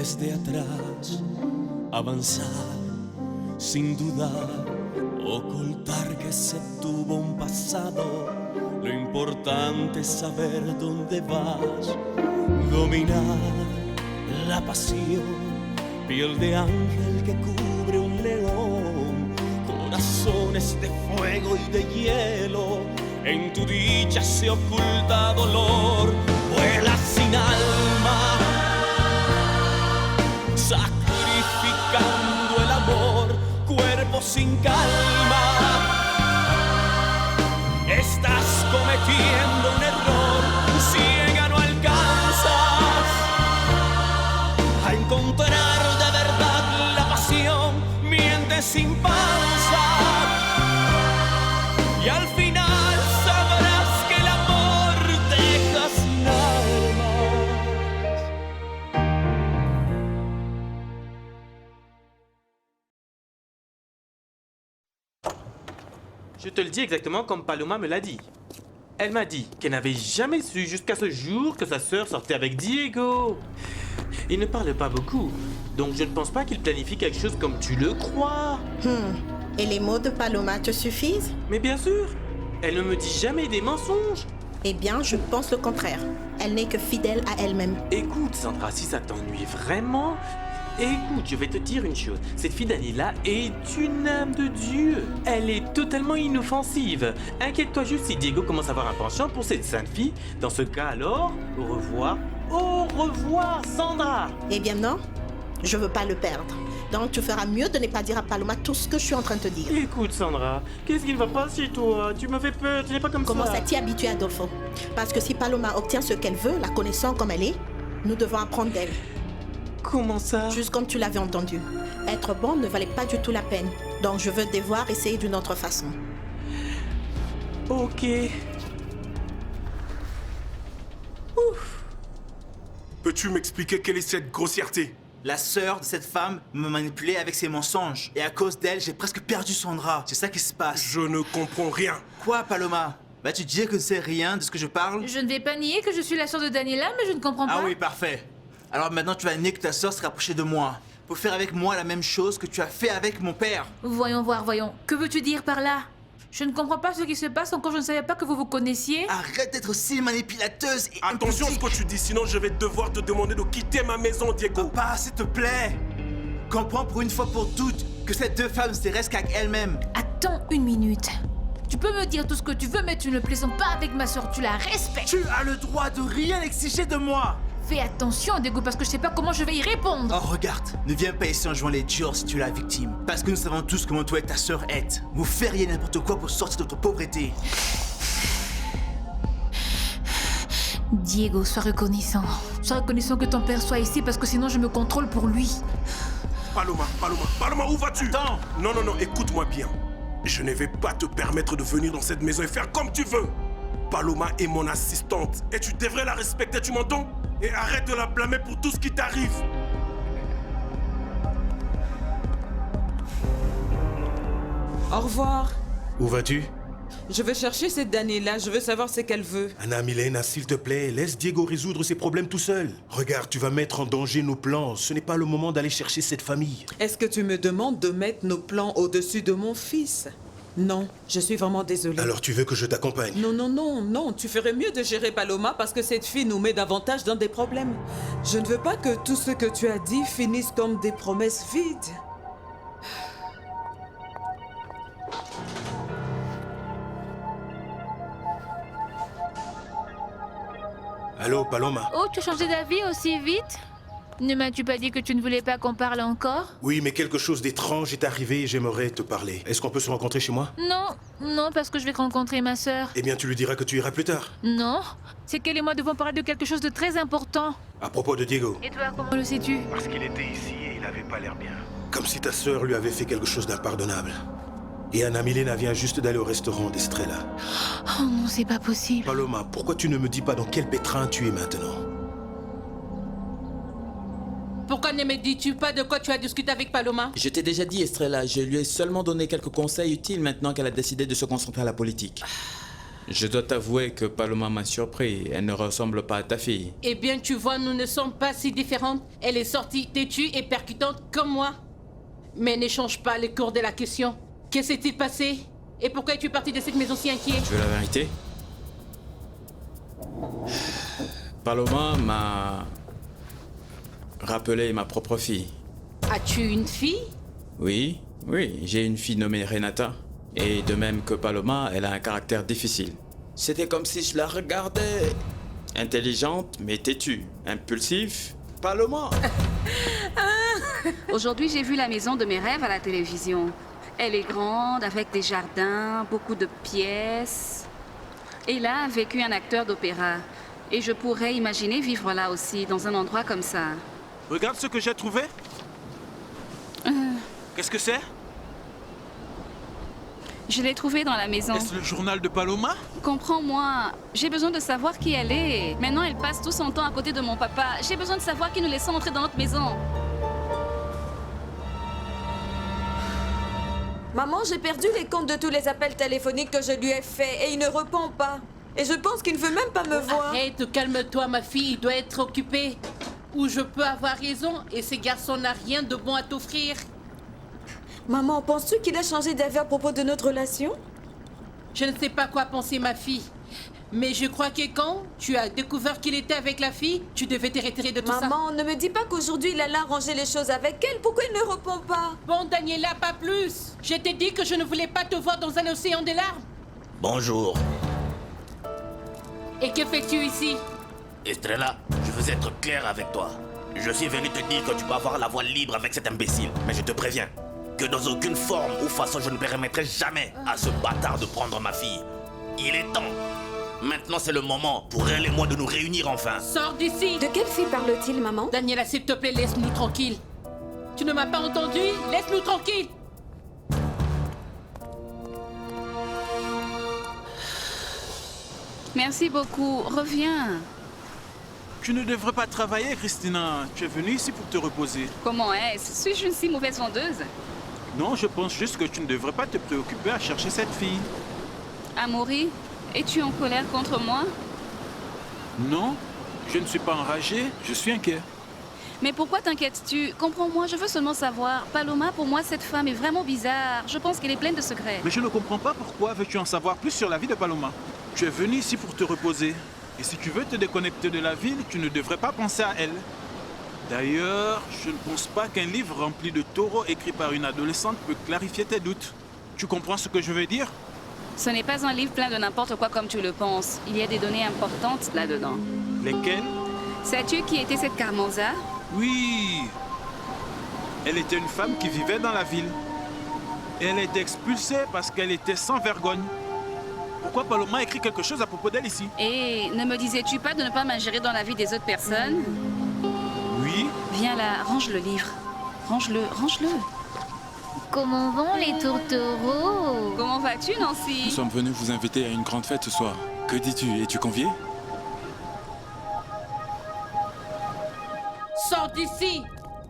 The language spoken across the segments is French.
desde atrás, avanzar sin dudar, ocultar que se tuvo un pasado. Lo importante es saber dónde vas, dominar la pasión, piel de ángel que cubre un león, corazones de fuego y de hielo. En tu dicha se oculta dolor, vuela sin alma, sacrificando el amor, cuerpo sin calma. Estás cometiendo un error, ciega no alcanzas a encontrar de verdad la pasión, mientes sin panza y al final sabrás que el amor deja sin armas. Je te le dis exactement comme Paloma me l'a dit. Elle m'a dit qu'elle n'avait jamais su jusqu'à ce jour que sa sœur sortait avec Diego. Il ne parle pas beaucoup, donc je ne pense pas qu'il planifie quelque chose comme tu le crois. Et les mots de Paloma te suffisent? Mais bien sûr, elle ne me dit jamais des mensonges. Eh bien, je pense le contraire. Elle n'est que fidèle à elle-même. Écoute, Sandra, si ça t'ennuie vraiment... Écoute, je vais te dire une chose. Cette fille Daniela est une âme de Dieu. Elle est totalement inoffensive. Inquiète-toi juste si Diego commence à avoir un penchant pour cette sainte fille. Dans ce cas alors, au revoir. Au revoir, Sandra. Eh bien non, je veux pas le perdre. Donc tu feras mieux de ne pas dire à Paloma tout ce que je suis en train de te dire. Écoute, Sandra, qu'est-ce qui ne va pas chez toi? Tu me fais peur, tu n'es pas comme ça. Commence à t'y habituer, Adolfo. Parce que si Paloma obtient ce qu'elle veut, la connaissant comme elle est, nous devons apprendre d'elle. Comment ça? Juste comme tu l'avais entendu. Être bon ne valait pas du tout la peine. Donc je veux devoir essayer d'une autre façon. Ok. Ouf. Peux-tu m'expliquer quelle est cette grossièreté? La sœur de cette femme me manipulait avec ses mensonges. Et à cause d'elle, j'ai presque perdu Sandra. C'est ça qui se passe. Je ne comprends rien. Quoi, Paloma? Tu dis que tu ne sais rien de ce que je parle? Je ne vais pas nier que je suis la sœur de Daniela, mais je ne comprends pas. Ah oui, parfait. Alors maintenant, tu vas nier que ta sœur se rapprochait de moi. Pour faire avec moi la même chose que tu as fait avec mon père. Voyons voir, voyons. Que veux-tu dire par là? Je ne comprends pas ce qui se passe, encore je ne savais pas que vous vous connaissiez. Arrête d'être si manipulateuse et Attention à ce que tu dis, sinon je vais devoir te demander de quitter ma maison, Diego. Papa, s'il te plaît. Comprends pour une fois pour toutes que ces deux femmes se restent qu'avec elles-mêmes. Attends une minute. Tu peux me dire tout ce que tu veux, mais tu ne plaisantes pas avec ma soeur, tu la respectes. Tu as le droit de rien exiger de moi. Fais attention, Diego, parce que je sais pas comment je vais y répondre. Oh, regarde, ne viens pas ici en jouant les durs si tu es la victime. Parce que nous savons tous comment toi et ta sœur êtes. Vous feriez n'importe quoi pour sortir de votre pauvreté. Diego, sois reconnaissant. Sois reconnaissant que ton père soit ici, parce que sinon je me contrôle pour lui. Paloma, où vas-tu? Attends. Non, écoute-moi bien. Je ne vais pas te permettre de venir dans cette maison et faire comme tu veux. Paloma est mon assistante et tu devrais la respecter, tu m'entends? Et arrête de la blâmer pour tout ce qui t'arrive. Au revoir. Où vas-tu? Je vais chercher cette Daniela, je veux savoir ce qu'elle veut. Anna Milena, s'il te plaît, laisse Diego résoudre ses problèmes tout seul. Regarde, tu vas mettre en danger nos plans. Ce n'est pas le moment d'aller chercher cette famille. Est-ce que tu me demandes de mettre nos plans au-dessus de mon fils? Non, je suis vraiment désolée. Alors tu veux que je t'accompagne? Non, tu ferais mieux de gérer Paloma parce que cette fille nous met davantage dans des problèmes. Je ne veux pas que tout ce que tu as dit finisse comme des promesses vides. Allô, Paloma? Oh, tu as changé d'avis aussi vite? Ne m'as-tu pas dit que tu ne voulais pas qu'on parle encore? Oui, mais quelque chose d'étrange est arrivé et j'aimerais te parler. Est-ce qu'on peut se rencontrer chez moi? Non, parce que je vais rencontrer ma sœur. Eh bien, tu lui diras que tu iras plus tard. Non, c'est qu'elle et moi devons parler de quelque chose de très important. À propos de Diego. Et toi, comment le sais-tu? Parce qu'il était ici et il avait pas l'air bien. Comme si ta sœur lui avait fait quelque chose d'impardonnable. Et Anna Milena vient juste d'aller au restaurant d'Estrella. Oh non, c'est pas possible. Paloma, pourquoi tu ne me dis pas dans quel pétrin tu es maintenant? Pourquoi ne me dis-tu pas de quoi tu as discuté avec Paloma? Je t'ai déjà dit, Estrella, je lui ai seulement donné quelques conseils utiles maintenant qu'elle a décidé de se concentrer à la politique. Je dois t'avouer que Paloma m'a surpris. Elle ne ressemble pas à ta fille. Eh bien, tu vois, nous ne sommes pas si différentes. Elle est sortie têtue et percutante comme moi. Mais n'échange pas les cours de la question. Que s'est-il passé? Et pourquoi es-tu parti de cette maison si inquiet? Tu veux la vérité? Paloma m'a rappelé ma propre fille. As-tu une fille? Oui, j'ai une fille nommée Renata. Et de même que Paloma, elle a un caractère difficile. C'était comme si je la regardais. Intelligente, mais têtue. Impulsif. Paloma. Aujourd'hui, j'ai vu la maison de mes rêves à la télévision. Elle est grande, avec des jardins, beaucoup de pièces. Et là a vécu un acteur d'opéra. Et je pourrais imaginer vivre là aussi, dans un endroit comme ça. Regarde ce que j'ai trouvé. Qu'est-ce que c'est? Je l'ai trouvée dans la maison. Est-ce le journal de Paloma? Comprends-moi, j'ai besoin de savoir qui elle est. Maintenant, elle passe tout son temps à côté de mon papa. J'ai besoin de savoir qui nous laissons entrer dans notre maison. Maman, j'ai perdu les comptes de tous les appels téléphoniques que je lui ai faits et il ne répond pas. Et je pense qu'il ne veut même pas me voir. Arrête, calme-toi, ma fille, il doit être occupé. Ou je peux avoir raison et ce garçon n'a rien de bon à t'offrir. Maman, penses-tu qu'il a changé d'avis à propos de notre relation? Je ne sais pas quoi penser, ma fille. Mais je crois que quand tu as découvert qu'il était avec la fille, tu devais te retirer de tout ça. Maman, ne me dis pas qu'aujourd'hui il allait arranger les choses avec elle. Pourquoi il ne répond pas? Bon, Daniela, pas plus. Je t'ai dit que je ne voulais pas te voir dans un océan de larmes. Bonjour. Et que fais-tu ici? Estrella, je veux être clair avec toi. Je suis venu te dire que tu peux avoir la voie libre avec cet imbécile. Mais je te préviens que dans aucune forme ou façon je ne permettrai jamais à ce bâtard de prendre ma fille. Il est temps. Maintenant c'est le moment pour elle et moi de nous réunir enfin. Sors d'ici. De quelle fille parle-t-il, maman? Daniela, s'il te plaît, laisse-nous tranquilles. Tu ne m'as pas entendu? Laisse-nous tranquilles. Merci beaucoup. Reviens. Tu ne devrais pas travailler, Christina. Tu es venue ici pour te reposer. Comment est-ce? Suis-je une si mauvaise vendeuse? Non, je pense juste que tu ne devrais pas te préoccuper à chercher cette fille. Amaury, es-tu en colère contre moi? Non, je ne suis pas enragé, je suis inquiet. Mais pourquoi t'inquiètes-tu? Comprends-moi, je veux seulement savoir. Paloma, pour moi, cette femme est vraiment bizarre. Je pense qu'elle est pleine de secrets. Mais je ne comprends pas pourquoi veux-tu en savoir plus sur la vie de Paloma. Tu es venu ici pour te reposer. Et si tu veux te déconnecter de la ville, tu ne devrais pas penser à elle. D'ailleurs, je ne pense pas qu'un livre rempli de taureaux écrit par une adolescente peut clarifier tes doutes. Tu comprends ce que je veux dire? Ce n'est pas un livre plein de n'importe quoi comme tu le penses. Il y a des données importantes là-dedans. Lesquelles? Sais-tu qui était cette Carmenza? Oui. Elle était une femme qui vivait dans la ville. Et elle a été expulsée parce qu'elle était sans vergogne. Pourquoi Paloma a écrit quelque chose à propos d'elle ici? Et ne me disais-tu pas de ne pas m'ingérer dans la vie des autres personnes? Oui. Viens là, range le livre. Range-le, range-le. Comment vont les tourtereaux? Comment vas-tu, Nancy? Nous sommes venus vous inviter à une grande fête ce soir. Que dis-tu? Es-tu convié? Sors d'ici.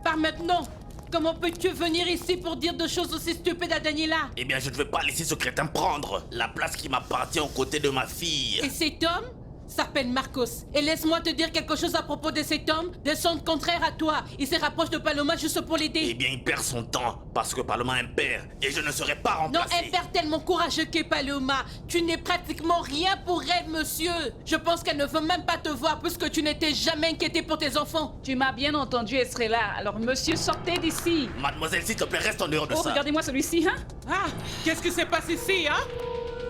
Pars maintenant. Comment peux-tu venir ici pour dire des choses aussi stupides à Daniela? Eh bien, je ne vais pas laisser ce crétin prendre la place qui m'appartient aux côtés de ma fille. Et cet homme s'appelle Marcos. Et laisse-moi te dire quelque chose à propos de cet homme, de son contraire à toi. Il se rapproche de Paloma juste pour l'aider. Eh bien, il perd son temps parce que Paloma a un père et je ne serai pas remplacé. Non, un père tellement courageux que Paloma. Tu n'es pratiquement rien pour elle, monsieur. Je pense qu'elle ne veut même pas te voir puisque tu n'étais jamais inquiété pour tes enfants. Tu m'as bien entendu, Estrella. Alors, monsieur, sortez d'ici. Mademoiselle, s'il te plaît, reste en dehors de ça. ça. Regardez-moi celui-ci, hein? Ah, qu'est-ce qui se passe ici, hein?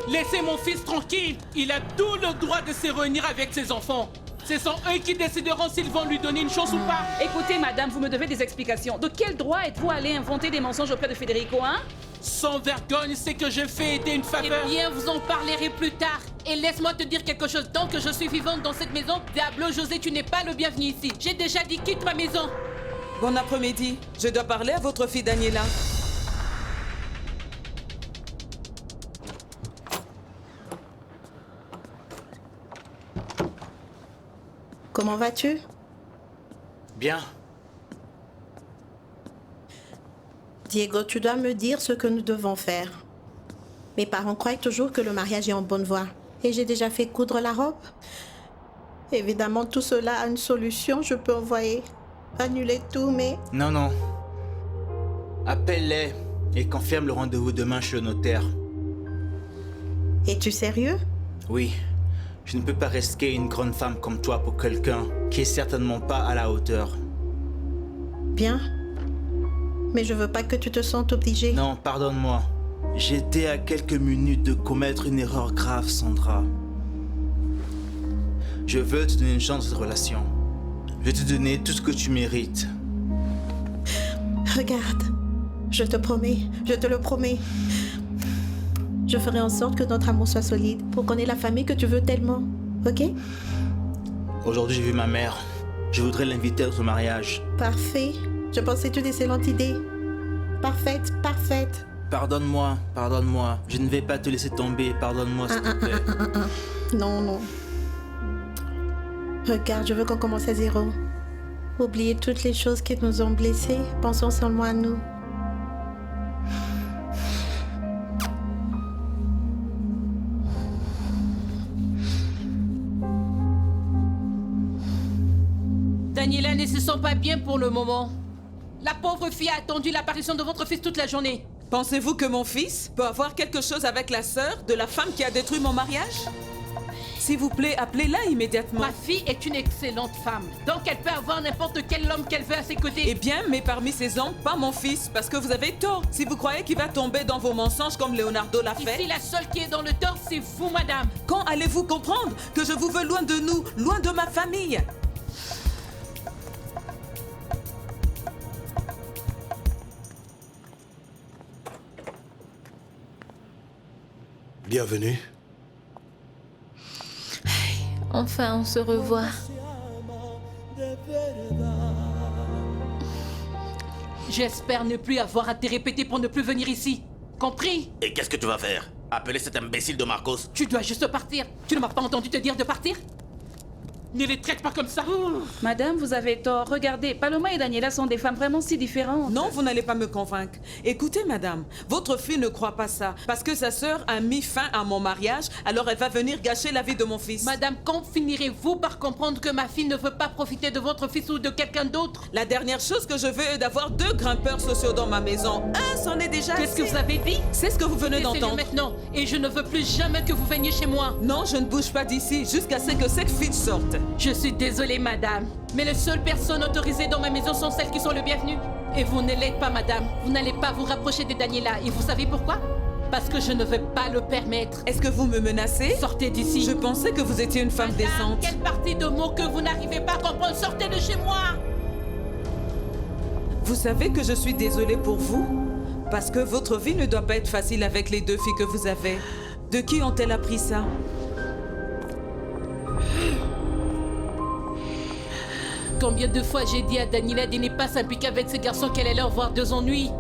Laissez mon fils tranquille. Il a tout le droit de se réunir avec ses enfants. Ce sont eux qui décideront s'ils vont lui donner une chance ou pas. Écoutez, madame, vous me devez des explications. De quel droit êtes-vous allé inventer des mensonges auprès de Federico, hein? Sans vergogne, c'est que je fais aider une faveur. Eh bien, vous en parlerez plus tard. Et laisse-moi te dire quelque chose. Tant que je suis vivante dans cette maison, Diablo José, tu n'es pas le bienvenu ici. J'ai déjà dit quitte ma maison. Bon après-midi. Je dois parler à votre fille Daniela. Comment vas-tu? Bien. Diego, tu dois me dire ce que nous devons faire. Mes parents croient toujours que le mariage est en bonne voie. Et j'ai déjà fait coudre la robe. Évidemment, tout cela a une solution. Je peux annuler tout, mais... Non, non. Appelle-les et confirme le rendez-vous demain chez le notaire. Es-tu sérieux? Oui. Je ne peux pas risquer une grande femme comme toi pour quelqu'un qui est certainement pas à la hauteur. Bien. Mais je veux pas que tu te sentes obligé. Non, pardonne-moi. J'étais à quelques minutes de commettre une erreur grave, Sandra. Je veux te donner une chance de relation. Je vais te donner tout ce que tu mérites. Regarde, je te promets, je te le promets. Je ferai en sorte que notre amour soit solide pour qu'on ait la famille que tu veux tellement, ok? Aujourd'hui, j'ai vu ma mère. Je voudrais l'inviter à son mariage. Parfait. Je pense que c'est une excellente idée. Parfaite, parfaite. Pardonne-moi, pardonne-moi. Je ne vais pas te laisser tomber. Pardonne-moi, s'il te plaît. Non, non. Regarde, je veux qu'on commence à zéro. Oubliez toutes les choses qui nous ont blessés. Pensons seulement à nous. Daniela ne se sent pas bien pour le moment. La pauvre fille a attendu l'apparition de votre fils toute la journée. Pensez-vous que mon fils peut avoir quelque chose avec la sœur de la femme qui a détruit mon mariage? S'il vous plaît, appelez-la immédiatement. Ma fille est une excellente femme, donc elle peut avoir n'importe quel homme qu'elle veut à ses côtés. Eh bien, mais parmi ces hommes, pas mon fils, parce que vous avez tort. Si vous croyez qu'il va tomber dans vos mensonges comme Leonardo l'a fait... Ici, la seule qui est dans le tort, c'est vous, madame. Quand allez-vous comprendre que je vous veux loin de nous, loin de ma famille? Bienvenue. Enfin, on se revoit. J'espère ne plus avoir à te répéter pour ne plus venir ici. Compris? Et qu'est-ce que tu vas faire? Appeler cet imbécile de Marcos? Tu dois juste partir. Tu ne m'as pas entendu te dire de partir? Ne les traite pas comme ça. Madame, vous avez tort. Regardez, Paloma et Daniela sont des femmes vraiment si différentes. Non, vous n'allez pas me convaincre. Écoutez, madame, votre fille ne croit pas ça. Parce que sa sœur a mis fin à mon mariage, alors elle va venir gâcher la vie de mon fils. Madame, quand finirez-vous par comprendre que ma fille ne veut pas profiter de votre fils ou de quelqu'un d'autre? La dernière chose que je veux est d'avoir 2 grimpeurs sociaux dans ma maison. Un, c'en est déjà Qu'est-ce que assez. vous avez dit? C'est ce que vous venez Laissez-le d'entendre. maintenant. Et je ne veux plus jamais que vous veniez chez moi. Non, je ne bouge pas d'ici jusqu'à ce que cette fille sorte. Je suis désolée, madame, mais les seules personnes autorisées dans ma maison sont celles qui sont le bienvenu. Et vous ne l'êtes pas, madame. Vous n'allez pas vous rapprocher de Daniela. Et vous savez pourquoi? Parce que je ne vais pas le permettre. Est-ce que vous me menacez? Sortez d'ici. Je pensais que vous étiez une femme Madame, décente. Quelle partie de mots que vous n'arrivez pas à comprendre? Sortez de chez moi. Vous savez que je suis désolée pour vous? Parce que votre vie ne doit pas être facile avec les 2 filles que vous avez. De qui ont-elles appris ça? Combien de fois j'ai dit à Daniela de ne pas s'impliquer avec ces garçons qu'elle allait avoir 2 ennuis?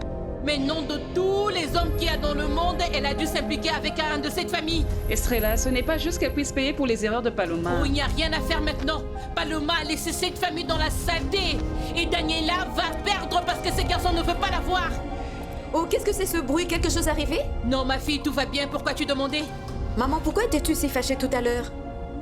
Mais non, de tous les hommes qu'il y a dans le monde, elle a dû s'impliquer avec un de cette famille. Estrella, ce n'est pas juste qu'elle puisse payer pour les erreurs de Paloma. Oh, il n'y a rien à faire maintenant. Paloma a laissé cette famille dans la saleté. Et Daniela va perdre parce que ces garçons ne veulent pas la voir. Oh, qu'est-ce que c'est ce bruit? Quelque chose arrivé? Non, ma fille, tout va bien. Pourquoi tu demandais? Maman, pourquoi étais-tu si fâchée tout à l'heure?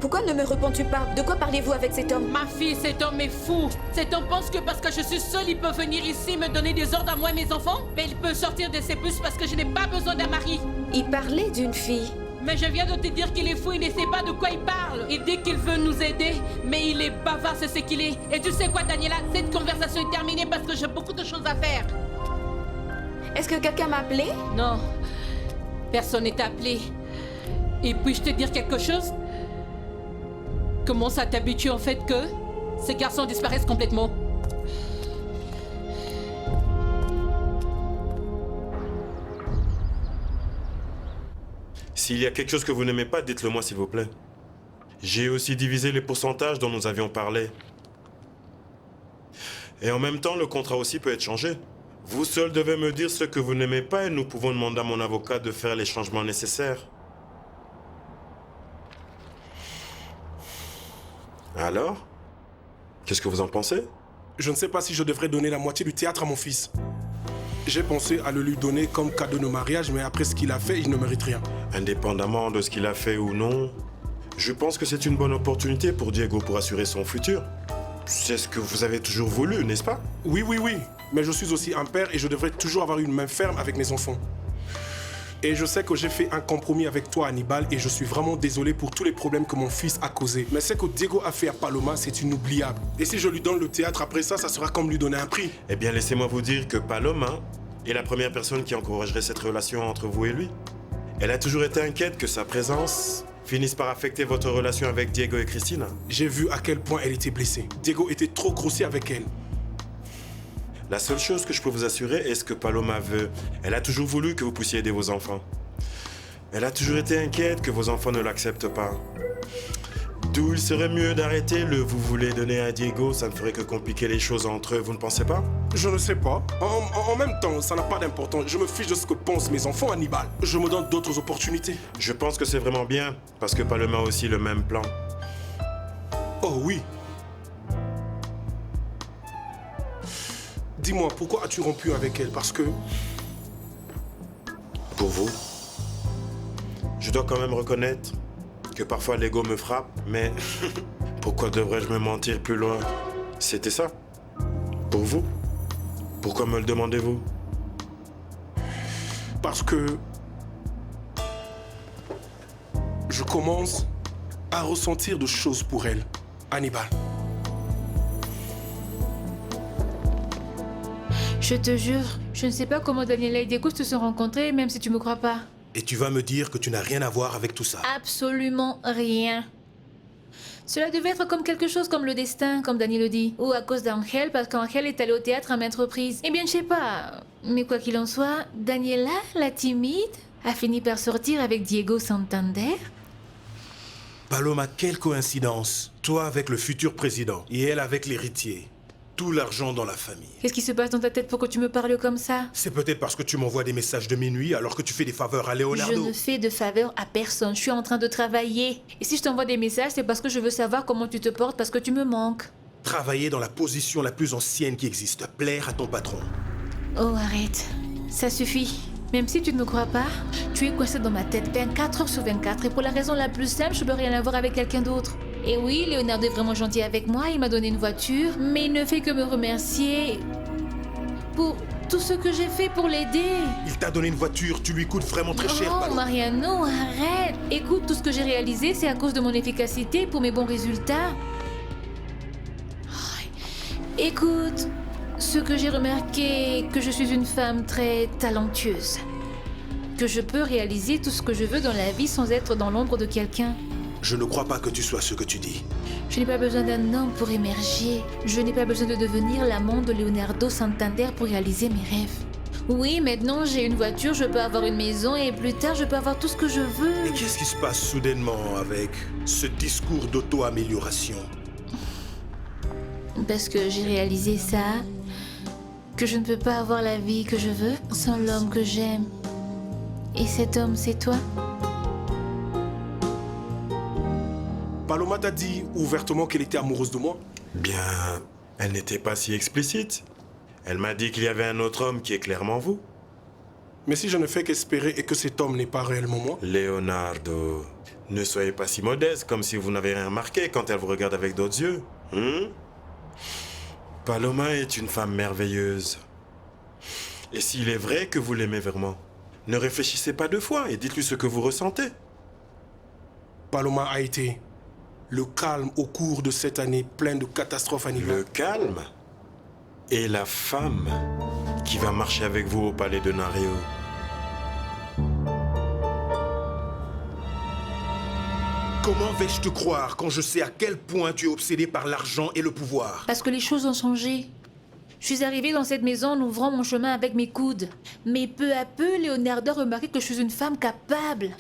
Pourquoi ne me réponds-tu pas? De quoi parlez-vous avec cet homme? Ma fille, cet homme est fou. Cet homme pense que parce que je suis seule, il peut venir ici me donner des ordres à moi et mes enfants. Mais il peut sortir de ses puces parce que je n'ai pas besoin d'un mari. Il parlait d'une fille. Mais je viens de te dire qu'il est fou, il ne sait pas de quoi il parle. Il dit qu'il veut nous aider, mais il est bavard, c'est ce qu'il est. Et tu sais quoi, Daniela? Cette conversation est terminée parce que j'ai beaucoup de choses à faire. Est-ce que quelqu'un m'a appelé? Non, personne n'est appelé. Et puis-je te dire quelque chose? Commence à t'habituer au fait que ces garçons disparaissent complètement. S'il y a quelque chose que vous n'aimez pas, dites-le moi s'il vous plaît. J'ai aussi divisé les pourcentages dont nous avions parlé. Et en même temps, le contrat aussi peut être changé. Vous seul devez me dire ce que vous n'aimez pas et nous pouvons demander à mon avocat de faire les changements nécessaires. Alors? Qu'est-ce que vous en pensez? Je ne sais pas si je devrais donner la moitié du théâtre à mon fils. J'ai pensé à le lui donner comme cadeau de mariage, mais après ce qu'il a fait, il ne mérite rien. Indépendamment de ce qu'il a fait ou non, Je pense que c'est une bonne opportunité pour Diego pour assurer son futur. C'est ce que vous avez toujours voulu, n'est-ce pas? Oui. Mais je suis aussi un père et je devrais toujours avoir une main ferme avec mes enfants. Et je sais que j'ai fait un compromis avec toi, Hannibal, et je suis vraiment désolé pour tous les problèmes que mon fils a causés. Mais ce que Diego a fait à Paloma, c'est inoubliable. Et si je lui donne le théâtre après ça, ça sera comme lui donner un prix. Eh bien, laissez-moi vous dire que Paloma est la première personne qui encouragerait cette relation entre vous et lui. Elle a toujours été inquiète que sa présence finisse par affecter votre relation avec Diego et Cristina. J'ai vu à quel point elle était blessée. Diego était trop grossier avec elle. La seule chose que je peux vous assurer est ce que Paloma veut. Elle a toujours voulu que vous puissiez aider vos enfants. Elle a toujours été inquiète que vos enfants ne l'acceptent pas. D'où il serait mieux d'arrêter le vous voulez donner à Diego, ça ne ferait que compliquer les choses entre eux, vous ne pensez pas? Je ne sais pas. En même temps, ça n'a pas d'importance. Je me fiche de ce que pensent mes enfants, Hannibal. Je me donne d'autres opportunités. Je pense que c'est vraiment bien, parce que Paloma a aussi le même plan. Oh oui. Dis-moi, pourquoi as-tu rompu avec elle? Parce que... Pour vous, je dois quand même reconnaître que parfois l'ego me frappe, mais pourquoi devrais-je me mentir plus loin? C'était ça. Pour vous. Pourquoi me le demandez-vous? Parce que... je commence à ressentir de choses pour elle, Hannibal. Je te jure, je ne sais pas comment Daniela et Diego se sont rencontrés, même si tu me crois pas. Et tu vas me dire que tu n'as rien à voir avec tout ça? Absolument rien. Cela devait être comme quelque chose comme le destin, comme Daniel le dit. Ou à cause d'Angel, parce qu'Angel est allé au théâtre à maintes reprises. Eh bien, je sais pas. Mais quoi qu'il en soit, Daniela, la timide, a fini par sortir avec Diego Santander. Paloma, quelle coïncidence. Toi avec le futur président et elle avec l'héritier. Tout l'argent dans la famille. Qu'est-ce qui se passe dans ta tête pour que tu me parles comme ça? C'est peut-être parce que tu m'envoies des messages de minuit alors que tu fais des faveurs à Leonardo. Je ne fais de faveurs à personne, je suis en train de travailler. Et si je t'envoie des messages, c'est parce que je veux savoir comment tu te portes, parce que tu me manques. Travailler dans la position la plus ancienne qui existe, plaire à ton patron. Oh, arrête. Ça suffit. Même si tu ne me crois pas, tu es coincé dans ma tête 24 heures sur 24 et pour la raison la plus simple, je peux rien avoir avec quelqu'un d'autre. Et oui, Leonardo est vraiment gentil avec moi, il m'a donné une voiture, mais il ne fait que me remercier pour tout ce que j'ai fait pour l'aider. Il t'a donné une voiture, tu lui coûtes vraiment très cher, Oh, Mariano, arrête. Écoute, tout ce que j'ai réalisé, c'est à cause de mon efficacité pour mes bons résultats. Écoute, ce que j'ai remarqué, que je suis une femme très talentueuse. Que je peux réaliser tout ce que je veux dans la vie sans être dans l'ombre de quelqu'un. Je ne crois pas que tu sois ce que tu dis. Je n'ai pas besoin d'un homme pour émerger. Je n'ai pas besoin de devenir l'amant de Leonardo Santander pour réaliser mes rêves. Oui, maintenant j'ai une voiture, je peux avoir une maison et plus tard je peux avoir tout ce que je veux. Et qu'est-ce qui se passe soudainement avec ce discours d'auto-amélioration? Parce que j'ai réalisé ça, que je ne peux pas avoir la vie que je veux sans l'homme que j'aime. Et cet homme, c'est toi? Paloma t'a dit ouvertement qu'elle était amoureuse de moi? Bien, elle n'était pas si explicite. Elle m'a dit qu'il y avait un autre homme qui est clairement vous. Mais si je ne fais qu'espérer et que cet homme n'est pas réellement moi? Leonardo, ne soyez pas si modeste, comme si vous n'avez rien remarqué quand elle vous regarde avec d'autres yeux. Paloma est une femme merveilleuse. Et s'il est vrai que vous l'aimez vraiment, ne réfléchissez pas deux fois et dites-lui ce que vous ressentez. Paloma a été le calme au cours de cette année pleine de catastrophes animales. Le calme et la femme qui va marcher avec vous au palais de Nario. Comment vais-je te croire quand je sais à quel point tu es obsédé par l'argent et le pouvoir? Parce que les choses ont changé. Je suis arrivée dans cette maison en ouvrant mon chemin avec mes coudes. Mais peu à peu, Leonardo a remarqué que je suis une femme capable.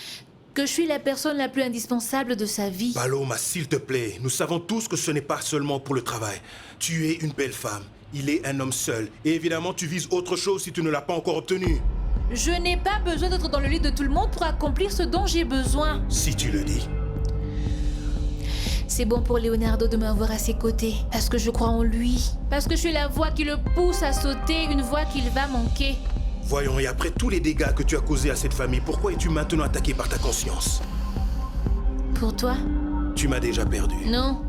Que je suis la personne la plus indispensable de sa vie. Paloma, s'il te plaît, nous savons tous que ce n'est pas seulement pour le travail. Tu es une belle femme. Il est un homme seul. Et évidemment, tu vises autre chose si tu ne l'as pas encore obtenu. Je n'ai pas besoin d'être dans le lit de tout le monde pour accomplir ce dont j'ai besoin. Si tu le dis. C'est bon pour Leonardo de m'avoir à ses côtés, parce que je crois en lui. Parce que je suis la voix qui le pousse à sauter, une voix qu'il va manquer. Voyons, et après tous les dégâts que tu as causés à cette famille, pourquoi es-tu maintenant attaqué par ta conscience? Pour toi, Tu m'as déjà perdu. Non.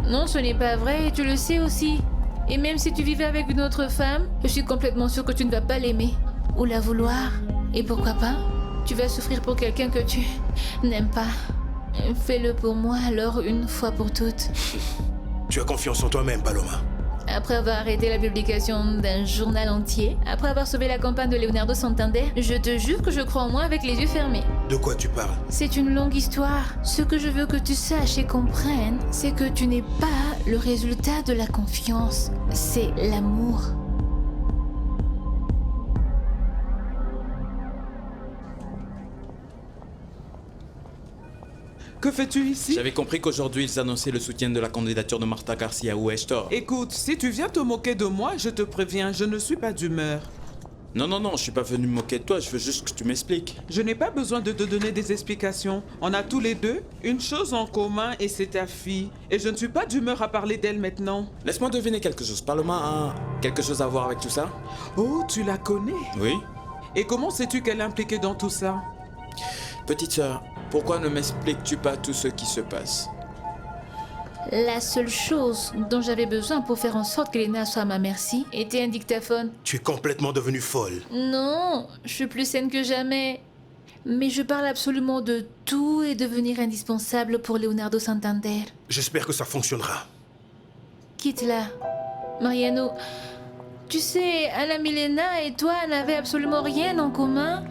Non, ce n'est pas vrai et tu le sais aussi. Et même si tu vivais avec une autre femme, je suis complètement sûre que tu ne vas pas l'aimer ou la vouloir. Et pourquoi pas? Tu vas souffrir pour quelqu'un que tu n'aimes pas. Fais-le pour moi alors une fois pour toutes. Tu as confiance en toi-même, Paloma. Après avoir arrêté la publication d'un journal entier, après avoir sauvé la campagne de Leonardo Santander, je te jure que je crois en moi avec les yeux fermés. De quoi tu parles? C'est une longue histoire. Ce que je veux que tu saches et comprennes, c'est que tu n'es pas le résultat de la confiance, c'est l'amour. Que fais-tu ici? J'avais compris qu'aujourd'hui ils annonçaient le soutien de la candidature de Martha Garcia ou Hector. Écoute, si tu viens te moquer de moi, je te préviens, je ne suis pas d'humeur. Non, je suis pas venu me moquer de toi, je veux juste que tu m'expliques. Je n'ai pas besoin de te donner des explications. On a tous les deux une chose en commun et c'est ta fille. Et je ne suis pas d'humeur à parler d'elle maintenant. Laisse-moi deviner quelque chose. Paloma a quelque chose à voir avec tout ça? Oh, tu la connais? Oui. Et comment sais-tu qu'elle est impliquée dans tout ça? Petite sœur, pourquoi ne m'expliques-tu pas tout ce qui se passe? La seule chose dont j'avais besoin pour faire en sorte qu'Elena soit à ma merci était un dictaphone. Tu es complètement devenue folle. Non, je suis plus saine que jamais. Mais je parle absolument de tout et devenir indispensable pour Leonardo Santander. J'espère que ça fonctionnera. Quitte-la. Mariano, tu sais, Anna Milena et toi n'avaient absolument rien en commun.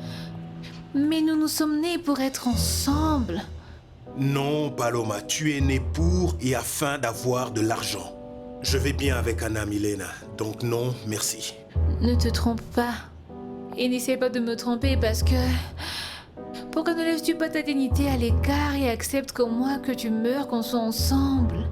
Mais nous nous sommes nés pour être ensemble. Non, Paloma, tu es né pour et afin d'avoir de l'argent. Je vais bien avec Anna Milena, donc non, merci. Ne te trompe pas. Et n'essaie pas de me tromper parce que... Pourquoi ne laisses-tu pas ta dignité à l'écart et accepte comme moi que tu meurs, qu'on soit ensemble?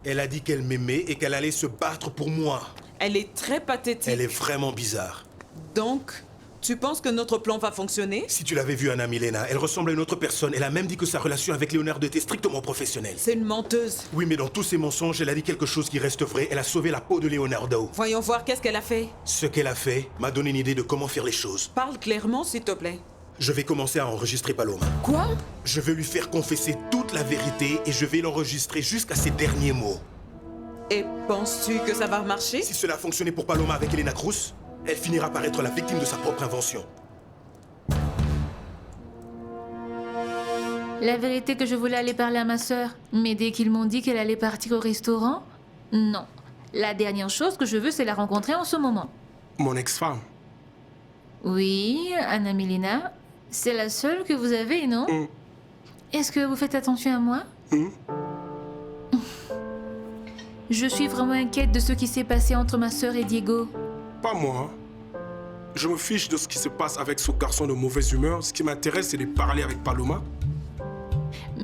Elle a dit qu'elle m'aimait et qu'elle allait se battre pour moi. Elle est très pathétique. Elle est vraiment bizarre. Donc, tu penses que notre plan va fonctionner? Si tu l'avais vue, Anna Milena, elle ressemble à une autre personne. Elle a même dit que sa relation avec Leonardo était strictement professionnelle. C'est une menteuse. Oui, mais dans tous ces mensonges, elle a dit quelque chose qui reste vrai. Elle a sauvé la peau de Leonardo. Voyons voir qu'est-ce qu'elle a fait. Ce qu'elle a fait m'a donné une idée de comment faire les choses. Parle clairement, s'il te plaît. Je vais commencer à enregistrer Paloma. Quoi? Je vais lui faire confesser toute la vérité et je vais l'enregistrer jusqu'à ses derniers mots. Et penses-tu que ça va marcher? Si cela a fonctionné pour Paloma avec Elena Cruz, elle finira par être la victime de sa propre invention. La vérité que je voulais aller parler à ma sœur, mais dès qu'ils m'ont dit qu'elle allait partir au restaurant, non. La dernière chose que je veux, c'est la rencontrer en ce moment. Mon ex-femme. Oui, Anna Milena, c'est la seule que vous avez, non? Est-ce que vous faites attention à moi? Je suis vraiment inquiète de ce qui s'est passé entre ma sœur et Diego. Pas moi. Je me fiche de ce qui se passe avec ce garçon de mauvaise humeur. Ce qui m'intéresse, c'est de parler avec Paloma.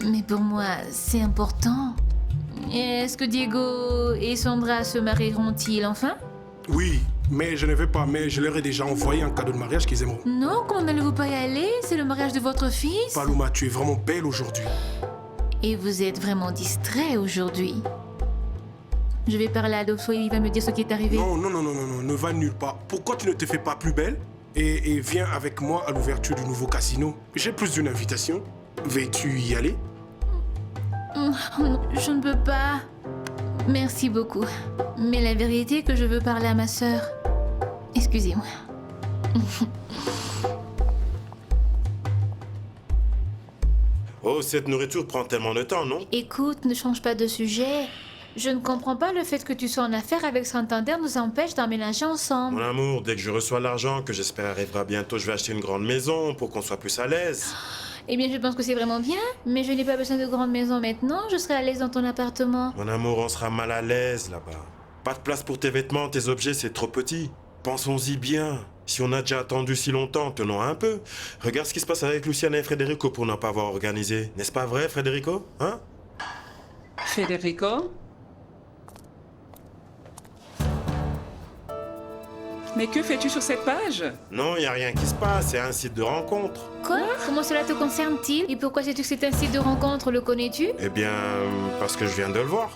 Mais pour moi, c'est important. Est-ce que Diego et Sandra se marieront-ils enfin? Oui, mais je ne vais pas. Mais je leur ai déjà envoyé un cadeau de mariage qu'ils aimeront. Non, comment n'allez-vous pas y aller? C'est le mariage de votre fils. Paloma, tu es vraiment belle aujourd'hui. Et vous êtes vraiment distrait aujourd'hui. Je vais parler à Adolfo et il va me dire ce qui est arrivé. Non, ne va nulle part. Pourquoi tu ne te fais pas plus belle et viens avec moi à l'ouverture du nouveau casino? J'ai plus d'une invitation. Veux-tu y aller? Je ne peux pas. Merci beaucoup. Mais la vérité est que je veux parler à ma sœur. Excusez-moi. Oh, cette nourriture prend tellement de temps, non? Écoute, ne change pas de sujet. Je ne comprends pas le fait que tu sois en affaire avec Santander nous empêche d'emménager ensemble. Mon amour, dès que je reçois l'argent, que j'espère arrivera bientôt, je vais acheter une grande maison pour qu'on soit plus à l'aise. Eh bien, je pense que c'est vraiment bien, mais je n'ai pas besoin de grande maison maintenant. Je serai à l'aise dans ton appartement. Mon amour, on sera mal à l'aise là-bas. Pas de place pour tes vêtements, tes objets, c'est trop petit. Pensons-y bien. Si on a déjà attendu si longtemps, tenons un peu. Regarde ce qui se passe avec Luciana et Federico pour n'en pas avoir organisé. N'est-ce pas vrai, Federico? Hein? Federico? Mais que fais-tu sur cette page? Non, il n'y a rien qui se passe, c'est un site de rencontre. Quoi? Comment cela te concerne-t-il? Et pourquoi sais-tu que c'est un site de rencontre? Le connais-tu? Eh bien, parce que je viens de le voir.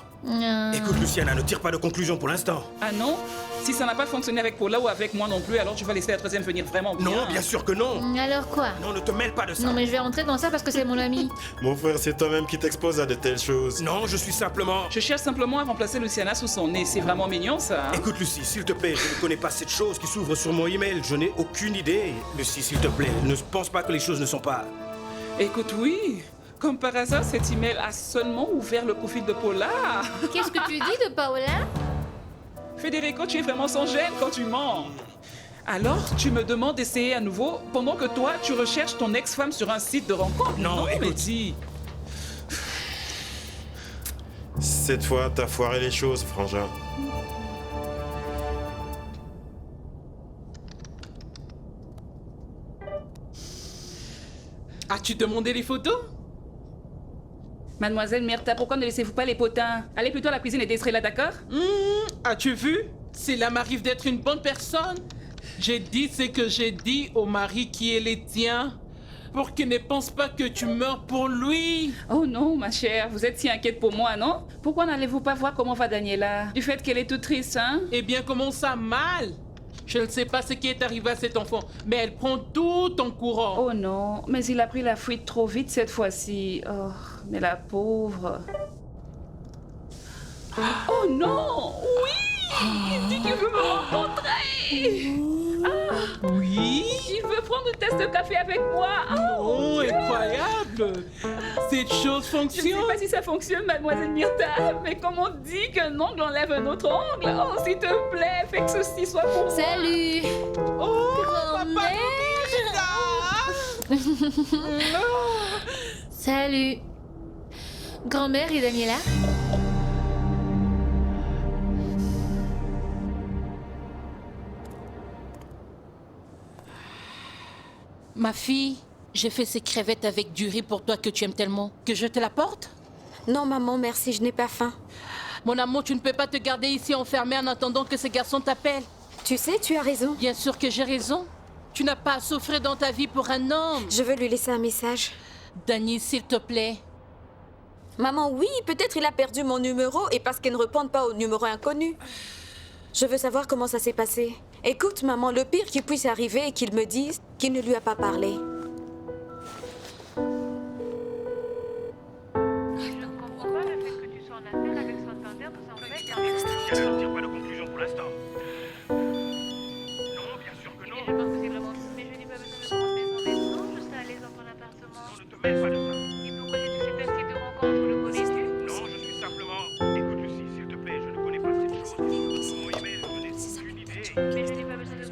Écoute, Luciana, ne tire pas de conclusion pour l'instant. Ah non? Si ça n'a pas fonctionné avec Paula ou avec moi non plus, alors tu vas laisser la troisième venir vraiment bien. Non, bien sûr que non. Alors quoi? Non, ne te mêle pas de ça. Non, mais je vais rentrer dans ça parce que c'est mon ami. Mon frère, c'est toi-même qui t'expose à de telles choses. Non, je suis simplement... Je cherche simplement à remplacer Luciana sous son nez. C'est vraiment mignon, ça. Hein? Écoute, Lucie, s'il te plaît, je ne connais pas cette chose qui s'ouvre sur mon email. Je n'ai aucune idée. Lucie, s'il te plaît, ne pense pas que les choses ne sont pas... Écoute, oui. Comme par hasard, cet email a seulement ouvert le profil de Paula. Qu'est-ce que tu dis de Paola? Federico, tu es vraiment sans gêne quand tu mens. Alors, tu me demandes d'essayer à nouveau pendant que toi, tu recherches ton ex-femme sur un site de rencontre. Non, écoute. Mais dis... Cette fois, t'as foiré les choses, frangin. As-tu demandé les photos? Mademoiselle Myrtha, pourquoi ne laissez-vous pas les potins? Allez plutôt à la cuisine et déserez là, d'accord? As-tu vu? Cela m'arrive d'être une bonne personne. J'ai dit ce que j'ai dit au mari qui est les tiens. Pour qu'il ne pense pas que tu meurs pour lui. Oh non, ma chère, vous êtes si inquiète pour moi, non? Pourquoi n'allez-vous pas voir comment va Daniela? Du fait qu'elle est toute triste, hein? Eh bien, comment ça mal? Je ne sais pas ce qui est arrivé à cet enfant, mais elle prend tout en courant. Oh non, mais il a pris la fuite trop vite cette fois-ci. Oh, mais la pauvre. Oh non! Oui! Il dit qu'il veut me rencontrer! Ah, oui? Il veut prendre une tasse de café avec moi! Oh, incroyable! Cette chose fonctionne! Je ne sais pas si ça fonctionne, mademoiselle Myrtha, mais comme on dit qu'un ongle enlève un autre ongle, oh, s'il te plaît, fais que ceci soit pour moi! Salut! Oh, grand-mère! Salut! Grand-mère et Daniela? Ma fille, j'ai fait ces crevettes avec du riz pour toi que tu aimes tellement. Que je te la porte? Non, maman, merci, je n'ai pas faim. Mon amour, tu ne peux pas te garder ici enfermée en attendant que ce garçon t'appelle. Tu sais, tu as raison. Bien sûr que j'ai raison. Tu n'as pas à souffrir dans ta vie pour un homme. Je veux lui laisser un message. Dani, s'il te plaît. Maman, oui, peut-être il a perdu mon numéro et parce qu'il ne répond pas au numéro inconnu. Je veux savoir comment ça s'est passé. Écoute, maman, le pire qui puisse arriver est qu'il me dise qu'il ne lui a pas parlé.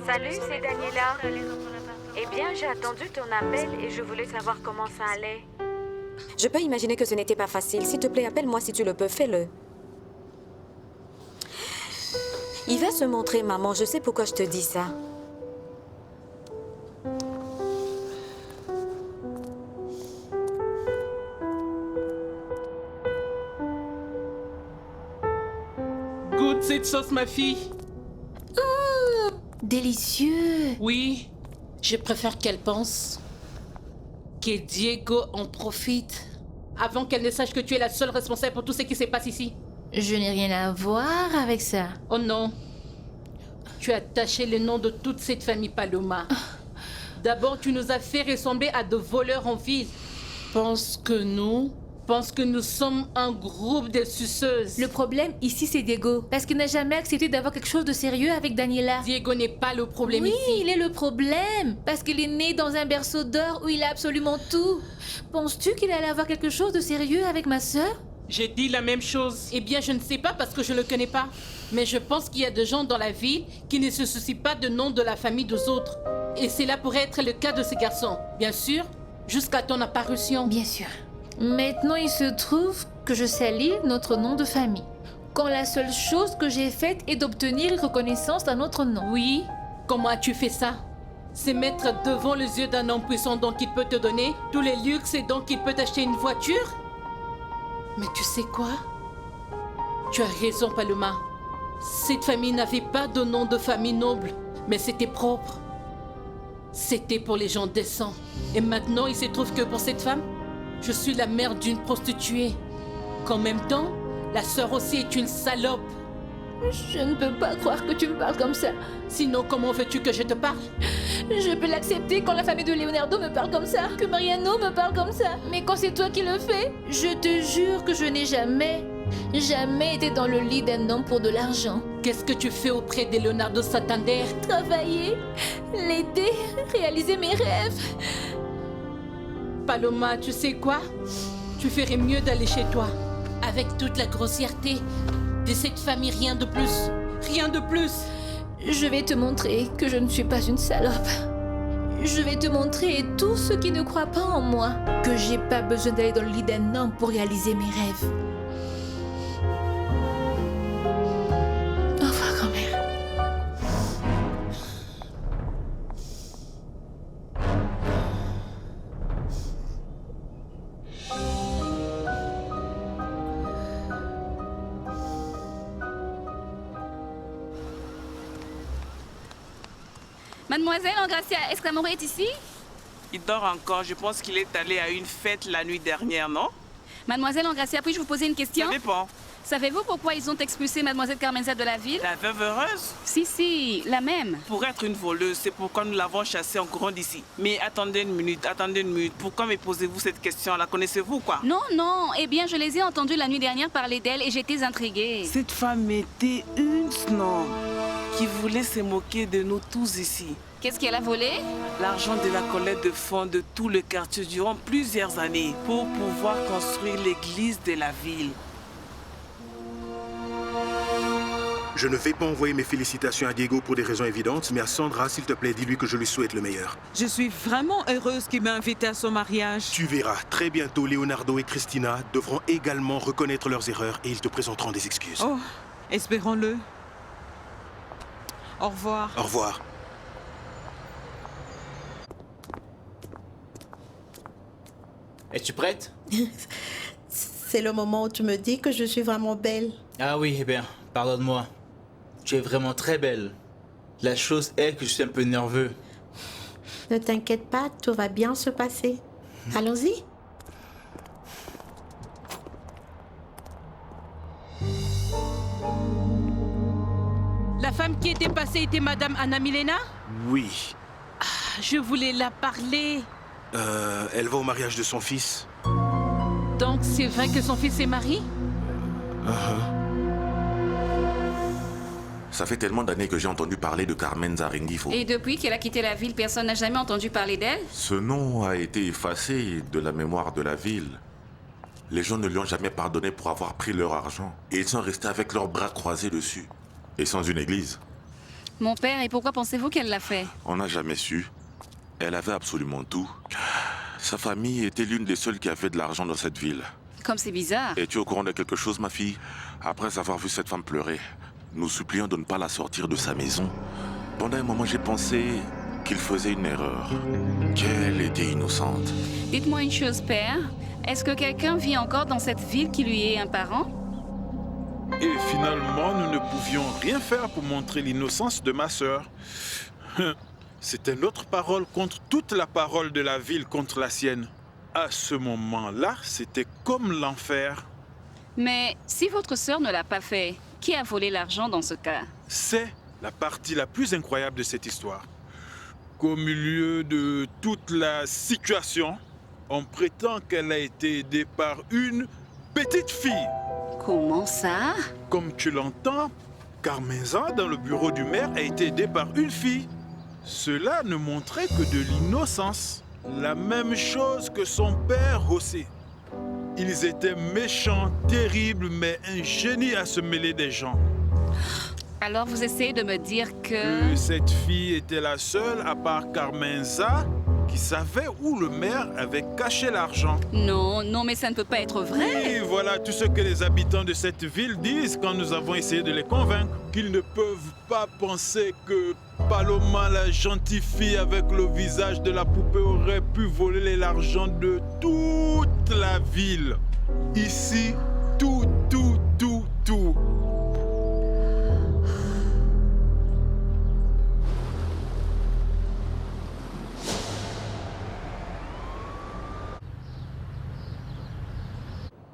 Salut, c'est Daniela. Eh bien, j'ai attendu ton appel et je voulais savoir comment ça allait. Je peux imaginer que ce n'était pas facile. S'il te plaît, appelle-moi si tu le peux, fais-le. Il va se montrer, maman. Je sais pourquoi je te dis ça. Goûte cette sauce, ma fille. Délicieux. Oui, je préfère qu'elle pense que Diego en profite avant qu'elle ne sache que tu es la seule responsable pour tout ce qui se passe ici. Je n'ai rien à voir avec ça. Oh non. Tu as taché le nom de toute cette famille Paloma. D'abord, tu nous as fait ressembler à de voleurs en ville. Pense que nous sommes un groupe de suceuses. Le problème ici, c'est Diego. Parce qu'il n'a jamais accepté d'avoir quelque chose de sérieux avec Daniela. Diego n'est pas le problème oui, ici. Oui, il est le problème. Parce qu'il est né dans un berceau d'or où il a absolument tout. Penses-tu qu'il allait avoir quelque chose de sérieux avec ma sœur? J'ai dit la même chose. Eh bien, je ne sais pas parce que je ne le connais pas. Mais je pense qu'il y a des gens dans la ville qui ne se soucient pas du nom de la famille des autres. Et cela pourrait être le cas de ces garçons. Bien sûr, jusqu'à ton apparition. Bien sûr. Maintenant, il se trouve que je salis notre nom de famille. Quand la seule chose que j'ai faite est d'obtenir une reconnaissance d'un autre nom. Oui, comment as-tu fait ça? C'est mettre devant les yeux d'un homme puissant donc il peut te donner tous les luxes et donc il peut t'acheter une voiture? Mais tu sais quoi? Tu as raison, Paloma. Cette famille n'avait pas de nom de famille noble. Mais c'était propre. C'était pour les gens décents. Et maintenant, il se trouve que pour cette femme, je suis la mère d'une prostituée. Qu'en même temps, la sœur aussi est une salope. Je ne peux pas croire que tu me parles comme ça. Sinon, comment veux-tu que je te parle? Je peux l'accepter quand la famille de Leonardo me parle comme ça, que Mariano me parle comme ça. Mais quand c'est toi qui le fais, je te jure que je n'ai jamais été dans le lit d'un homme pour de l'argent. Qu'est-ce que tu fais auprès de Leonardo Santander? Travailler, l'aider, réaliser mes rêves. Paloma, tu sais quoi? Tu ferais mieux d'aller chez toi. Avec toute la grossièreté de cette famille, rien de plus. Rien de plus. Je vais te montrer que je ne suis pas une salope. Je vais te montrer, tous ceux qui ne croient pas en moi, que j'ai pas besoin d'aller dans le lit d'un homme pour réaliser mes rêves. Au revoir, grand-mère. Mademoiselle Engracia, est-ce qu'Amore est ici? Il dort encore. Je pense qu'il est allé à une fête la nuit dernière, non? Mademoiselle Engracia, puis-je vous poser une question? Ça dépend. Savez-vous pourquoi ils ont expulsé Mademoiselle Carmenza de la ville? La veuve heureuse? Si, la même. Pour être une voleuse, c'est pourquoi nous l'avons chassée en courant d'ici. Mais attendez une minute. Pourquoi me posez-vous cette question? La connaissez-vous, quoi? Non. Eh bien, je les ai entendus la nuit dernière parler d'elle et j'étais intriguée. Cette femme était une snob qui voulait se moquer de nous tous ici. Qu'est-ce qu'elle a volé? L'argent de la collecte de fonds de tout le quartier durant plusieurs années pour pouvoir construire l'église de la ville. Je ne vais pas envoyer mes félicitations à Diego pour des raisons évidentes, mais à Sandra, s'il te plaît, dis-lui que je lui souhaite le meilleur. Je suis vraiment heureuse qu'il m'a invité à son mariage. Tu verras, très bientôt, Leonardo et Christina devront également reconnaître leurs erreurs et ils te présenteront des excuses. Oh, espérons-le. Au revoir. Au revoir. Es-tu prête? C'est le moment où tu me dis que je suis vraiment belle. Ah oui, eh bien, pardonne-moi. Tu es vraiment très belle. La chose est que je suis un peu nerveux. Ne t'inquiète pas, tout va bien se passer. Allons-y. La femme qui était passée était Madame Anna Milena? Oui. Je voulais la parler. Elle va au mariage de son fils. Donc c'est vrai que son fils est marié? Ça fait tellement d'années que j'ai entendu parler de Carmenza Rengifo. Et depuis qu'elle a quitté la ville, personne n'a jamais entendu parler d'elle? Ce nom a été effacé de la mémoire de la ville. Les gens ne lui ont jamais pardonné pour avoir pris leur argent. Et ils sont restés avec leurs bras croisés dessus. Et sans une église. Mon père, et pourquoi pensez-vous qu'elle l'a fait? On n'a jamais su. Elle avait absolument tout. Sa famille était l'une des seules qui avait de l'argent dans cette ville. Comme c'est bizarre. Es-tu au courant de quelque chose, ma fille? Après avoir vu cette femme pleurer, nous supplions de ne pas la sortir de sa maison. Pendant un moment, j'ai pensé qu'il faisait une erreur. Qu'elle était innocente. Dites-moi une chose, père. Est-ce que quelqu'un vit encore dans cette ville qui lui est un parent? Et finalement, nous ne pouvions rien faire pour montrer l'innocence de ma sœur. C'était notre parole contre toute la parole de la ville contre la sienne. À ce moment-là, c'était comme l'enfer. Mais si votre sœur ne l'a pas fait, qui a volé l'argent dans ce cas? C'est la partie la plus incroyable de cette histoire. Qu'au milieu de toute la situation, on prétend qu'elle a été aidée par une petite fille. Comment ça? Comme tu l'entends, Carmenza, dans le bureau du maire, a été aidée par une fille. Cela ne montrait que de l'innocence. La même chose que son père José. Ils étaient méchants, terribles, mais un génie à se mêler des gens. Alors vous essayez de me dire que... Cette fille était la seule, à part Carmenza, qui savait où le maire avait caché l'argent. Non, mais ça ne peut pas être vrai. Et voilà tout ce que les habitants de cette ville disent quand nous avons essayé de les convaincre. Qu'ils ne peuvent pas penser que Paloma, la gentille fille avec le visage de la poupée, aurait pu voler l'argent de toute la ville. Ici, tout.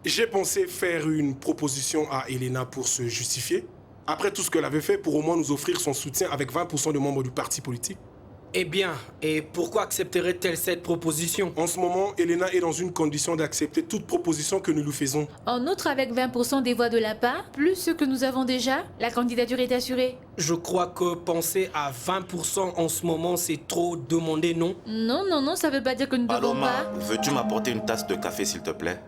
J'ai pensé faire une proposition à Elena pour se justifier. Après tout ce qu'elle avait fait, pour au moins nous offrir son soutien avec 20% de membres du parti politique. Eh bien, et pourquoi accepterait-elle cette proposition? En ce moment, Elena est dans une condition d'accepter toute proposition que nous lui faisons. En outre, avec 20% des voix de la part, plus ce que nous avons déjà, la candidature est assurée. Je crois que penser à 20% en ce moment, c'est trop demandé, non? Non, ça veut pas dire que nous ne devons Paloma, pas... veux-tu m'apporter une tasse de café, s'il te plaît?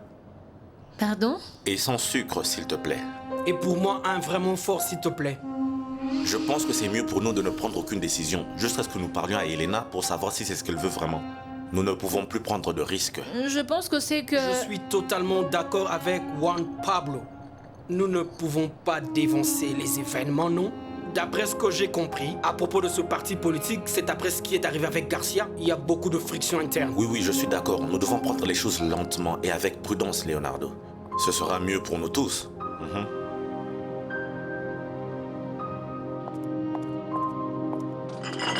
Pardon? Et sans sucre, s'il te plaît. Et pour moi, un vraiment fort, s'il te plaît. Je pense que c'est mieux pour nous de ne prendre aucune décision, juste à ce que nous parlions à Elena pour savoir si c'est ce qu'elle veut vraiment. Nous ne pouvons plus prendre de risques. Je pense que c'est que... Je suis totalement d'accord avec Juan Pablo. Nous ne pouvons pas dévancer les événements, non? D'après ce que j'ai compris, à propos de ce parti politique, c'est après ce qui est arrivé avec Garcia, il y a beaucoup de friction interne. Oui, je suis d'accord. Nous devons prendre les choses lentement et avec prudence, Leonardo. Ce sera mieux pour nous tous.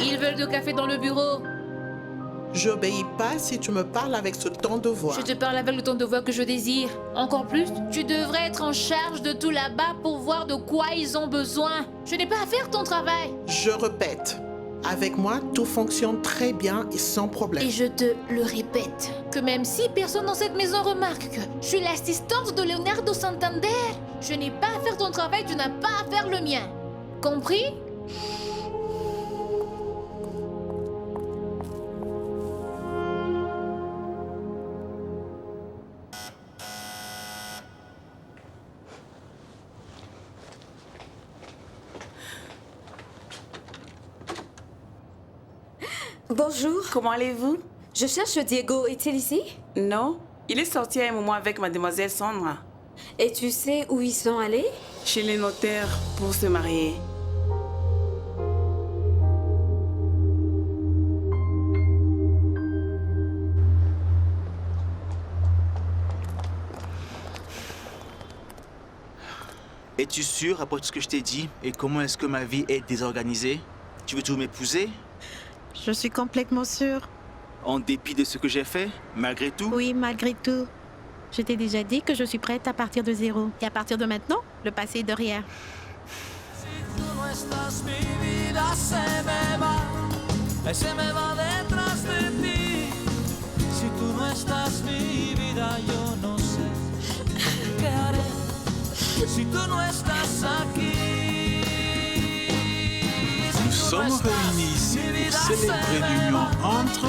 Ils veulent du café dans le bureau. J'obéis pas si tu me parles avec ce ton de voix. Je te parle avec le ton de voix que je désire. Encore plus, tu devrais être en charge de tout là-bas pour voir de quoi ils ont besoin. Je n'ai pas à faire ton travail. Je répète, avec moi, tout fonctionne très bien et sans problème. Et je te le répète, que même si personne dans cette maison remarque que je suis l'assistante de Leonardo Santander, je n'ai pas à faire ton travail, tu n'as pas à faire le mien. Compris? Bonjour. Comment allez-vous? Je cherche Diego. Est-il ici? Non, il est sorti à un moment avec mademoiselle Sandra. Et tu sais où ils sont allés? Chez les notaires pour se marier. Es-tu sûr après tout ce que je t'ai dit? Et comment est-ce que ma vie est désorganisée? Tu veux toujours m'épouser? Je suis complètement sûre. En dépit de ce que j'ai fait? Malgré tout? Oui, malgré tout. Je t'ai déjà dit que je suis prête à partir de zéro. Et à partir de maintenant, le passé est derrière. Nous sommes réunis ici pour célébrer l'union entre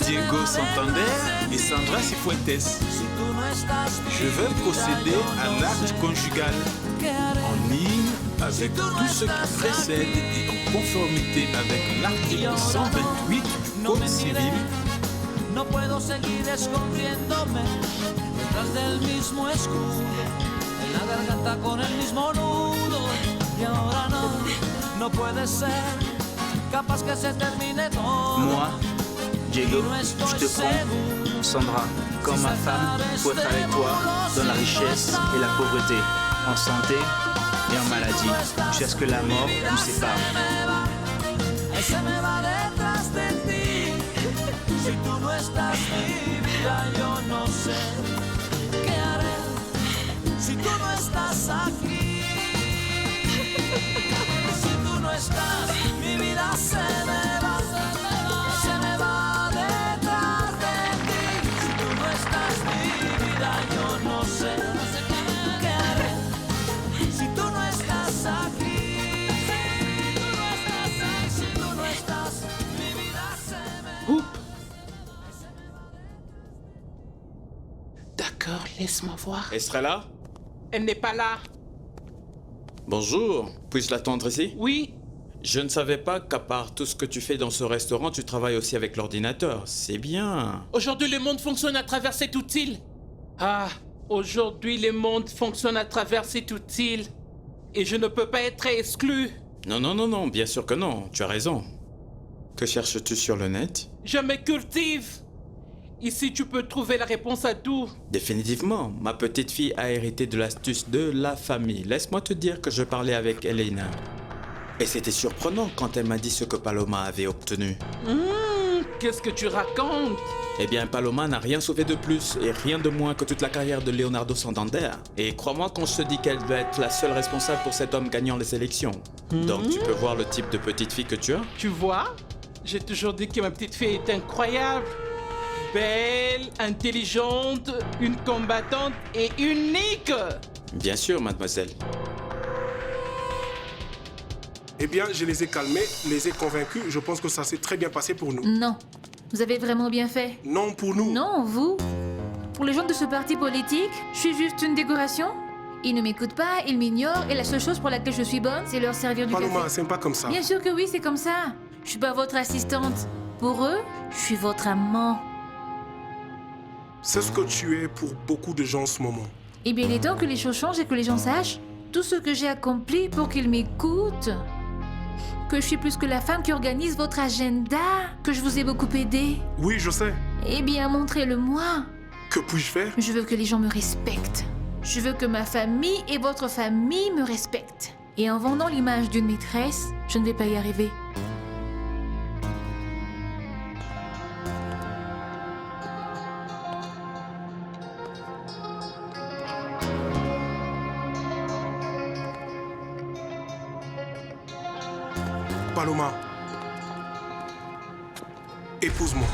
Diego Santander et Sandra Cifuentes. Je vais procéder à l'acte conjugal en ligne avec tout ce qui précède et en conformité avec l'article 128 du Code civil. No puedo seguir escondiéndome detrás del mismo escudo, en la garganta con el mismo nudo. Y ahora no puede ser, capaz que se termine todo. Moi, Diego, je te prends, Sandra, comme ma femme pour être avec toi dans la richesse et la pauvreté, en santé et en maladie, jusqu'à ce que la mort nous sépare. Se me va detrás de ti. Si tú no estás, mi vida, yo no sé qué haré. Si tú no estás aquí. Si tú no estás, mi vida se me va. Se me va detrás de ti. Si tú no estás, mi vida, yo no sé qué haré. Si tú no estás aquí. D'accord, laisse-moi voir. Estrella? Elle n'est pas là. Bonjour, puis-je l'attendre ici? Oui. Je ne savais pas qu'à part tout ce que tu fais dans ce restaurant, tu travailles aussi avec l'ordinateur. C'est bien. Aujourd'hui, le monde fonctionne à travers cet outil. Ah, aujourd'hui, le monde fonctionne à travers cet outil. Et je ne peux pas être exclu. Non, bien sûr que non, tu as raison. Que cherches-tu sur le net? Je me cultive. Ici, tu peux trouver la réponse à tout. Définitivement, ma petite fille a hérité de l'astuce de la famille. Laisse-moi te dire que je parlais avec Elena. Et c'était surprenant quand elle m'a dit ce que Paloma avait obtenu. Qu'est-ce que tu racontes? Eh bien, Paloma n'a rien sauvé de plus et rien de moins que toute la carrière de Leonardo Santander. Et crois-moi quand je te dis qu'elle va être la seule responsable pour cet homme gagnant les élections. Donc tu peux voir le type de petite fille que tu as. Tu vois? J'ai toujours dit que ma petite fille est incroyable. Belle, intelligente, une combattante et unique. Bien sûr, mademoiselle. Eh bien, je les ai calmés, les ai convaincus. Je pense que ça s'est très bien passé pour nous. Non. Vous avez vraiment bien fait. Non pour nous. Non, vous. Pour les gens de ce parti politique, je suis juste une décoration. Ils ne m'écoutent pas, ils m'ignorent, et la seule chose pour laquelle je suis bonne, c'est leur servir du Paloma, café. c'est pas comme ça. Bien sûr que oui, c'est comme ça. Je suis pas votre assistante. Pour eux, je suis votre amant. C'est ce que tu es pour beaucoup de gens en ce moment. Eh bien, il est temps que les choses changent et que les gens sachent tout ce que j'ai accompli pour qu'ils m'écoutent. Que je suis plus que la femme qui organise votre agenda, que je vous ai beaucoup aidé. Oui, je sais. Eh bien, montrez-le-moi. Que puis-je faire? Je veux que les gens me respectent. Je veux que ma famille et votre famille me respectent. Et en vendant l'image d'une maîtresse, je ne vais pas y arriver. Paloma, épouse-moi.